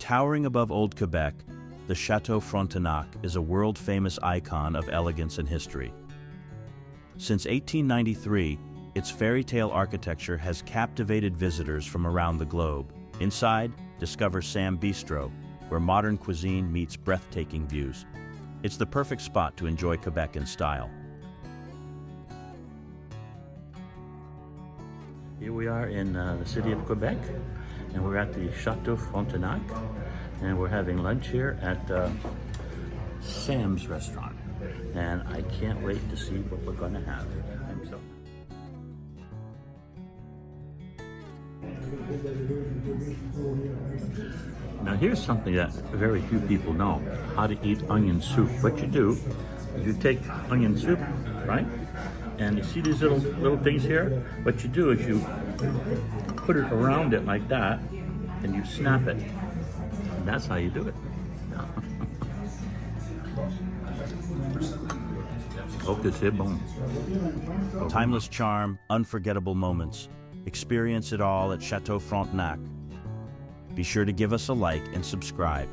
Towering above old Quebec, the Chateau Frontenac is a world-famous icon of elegance and history. Since 1893, its fairy tale architecture has captivated visitors from around the globe. Inside, discover Bistro, where modern cuisine meets breathtaking views. It's the perfect spot to enjoy Quebec in style. Here we are in the city of Quebec, and we're at the Chateau Frontenac, and we're having lunch here at Sam's restaurant. And I can't wait to see what we're going to have. Now here's something that very few people know, how to eat onion soup. What you do is you take onion soup, right? And you see these little things here? What you do is you put it around it like that, and you snap it. And that's how you do it. Oh, que c'est bon. Timeless charm, unforgettable moments. Experience it all at Chateau Frontenac. Be sure to give us a like and subscribe.